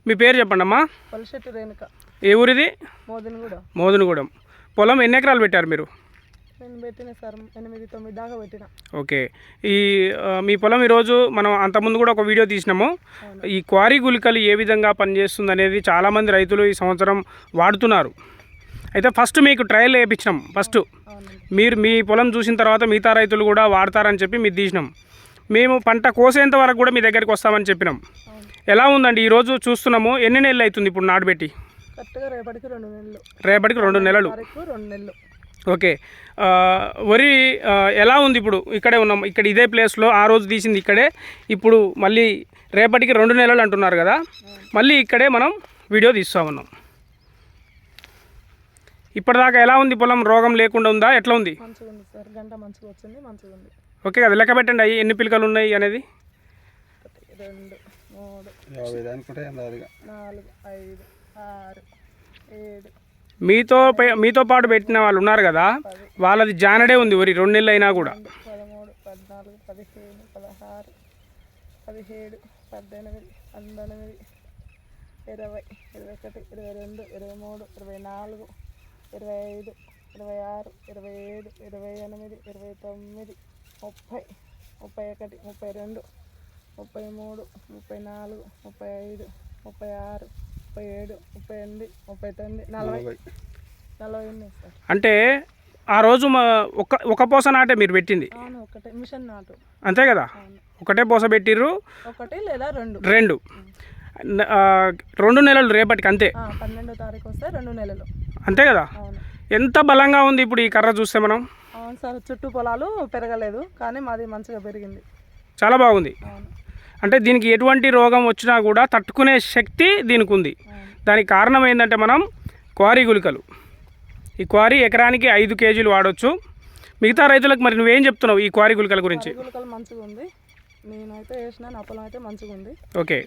మీ పేరు చెప్పండి అమ్మా. పల్లిశెట్టి రేణుక. ఏ ఊరిది? మోదునుగూడెం. పొలం ఎన్ని ఎకరాలు పెట్టారు మీరు? నేను పెట్టిన సార్ 8-9 దాకా పెట్టిన. ఓకే. ఈ మీ పొలం ఈరోజు మనం అంతకుముందు కూడా ఒక వీడియో తీసినాము. ఈ క్వారీ గుళికలు ఏ విధంగా పనిచేస్తుంది అనేది చాలామంది రైతులు ఈ సంవత్సరం వాడుతున్నారు. అయితే ఫస్ట్ మీకు ట్రయల్ వేయించినాం. ఫస్ట్ మీరు మీ పొలం చూసిన తర్వాత మిగతా రైతులు కూడా వాడతారని చెప్పి మీరు తీసినాం. మేము పంట కోసేంత వరకు కూడా మీ దగ్గరికి వస్తామని చెప్పినాం. ఎలా ఉందండి ఈరోజు చూస్తున్నాము? ఎన్ని నెలలు అవుతుంది ఇప్పుడు నాటుబెట్టి? రేపటికి 2 నెలలు. రేపటికి 2 నెలలు. ఓకే. వరి ఎలా ఉంది ఇప్పుడు? ఇక్కడే ఉన్నాం, ఇక్కడ ఇదే ప్లేస్లో ఆ రోజు తీసింది ఇక్కడే. ఇప్పుడు మళ్ళీ రేపటికి 2 నెలలు అంటున్నారు కదా, మళ్ళీ ఇక్కడే మనం వీడియో తీస్తూ ఉన్నాం. ఇప్పటిదాకా ఎలా ఉంది పొలం? రోగం లేకుండా ఉందా? ఎట్లా ఉంది? ఓకే కదా, లెక్క పెట్టండి అవి ఎన్ని పిలకలు ఉన్నాయి అనేది. 2, 3, 4, 5, 6, 7. మీతో పాటు పెట్టిన వాళ్ళు ఉన్నారు కదా, వాళ్ళది జానడే ఉంది వరి 2 నెలలు అయినా కూడా. 13, 14, 15, 16, 17, 18, 19, 20, 21, 22, 23, 24, 25, 26, 27, 28, 29, 30, 31, 32, 33, 34, 35, 36, 37, 38, 39, 40 ఉన్నాయి సార్. అంటే ఆ రోజు ఒక పోస నాటే మీరు పెట్టింది? ఒకటే మిషన్ నాటు. అంతే కదా, ఒకటే పోస పెట్టిర్రు. ఒకటి లేదా 2 2 నెలలు రేపటికి అంతే. 12వ తారీఖు వస్తే 2 నెలలు అంతే కదా. ఎంత బలంగా ఉంది ఇప్పుడు ఈ కర్ర చూస్తే మనం. అవును సార్, చుట్టూ పొలాలు పెరగలేదు కానీ మాది మంచిగా పెరిగింది, చాలా బాగుంది. అంటే దీనికి ఎటువంటి రోగం వచ్చినా కూడా తట్టుకునే శక్తి దీనికి ఉంది. దానికి కారణం ఏంటంటే మనం క్వారీ గుళికలు. ఈ క్వారీ ఎకరానికి 5 కేజీలు వాడవచ్చు. మిగతా రైతులకు మరి నువ్వేం చెప్తున్నావు ఈ క్వారీ గుళికల గురించి? గుళికలు మంచిగా ఉంది, నేనైతే వేసిన, నా పొలం అయితే మంచిగా ఉంది. ఓకే,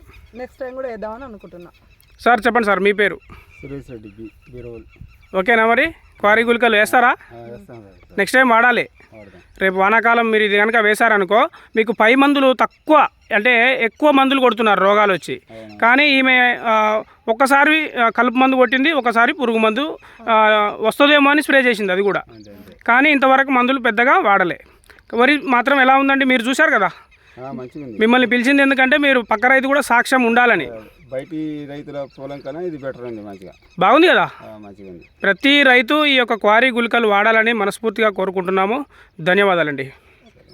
నెక్స్ట్ టైం కూడా వేద్దామని అనుకుంటున్నా. సార్ చెప్పండి సార్, మీ పేరు? సురేష్ రెడ్డి. ఓకేనా, మరి క్వారీ గుళికలు వేస్తారా? నెక్స్ట్ టైం వాడాలి. రేపు వానాకాలం మీరు ఇది కనుక వేశారనుకో, మీకు పై మందులు తక్కువ, అంటే ఎక్కువ మందులు కొడుతున్నారు రోగాలు వచ్చి. కానీ ఈమె ఒక్కసారి కలుపు మందు కొట్టింది, ఒకసారి పురుగు మందు వస్తుందేమో అని స్ప్రే చేసింది, అది కూడా. కానీ ఇంతవరకు మందులు పెద్దగా వాడలే. వరి మాత్రం ఎలా ఉందండి మీరు చూశారు కదా. మిమ్మల్ని పిలిచింది ఎందుకంటే మీరు పక్క రైతు కూడా సాక్ష్యం ఉండాలని. బయటి రైతుల పొలం కన్నా ఇది బెటర్ అండి, మంచిగా బాగుంది కదా. మంచిగా ఉంది. ప్రతి రైతు ఈ యొక్క క్వారీ గుళికలు వాడాలని మనస్ఫూర్తిగా కోరుకుంటున్నాము. ధన్యవాదాలండి.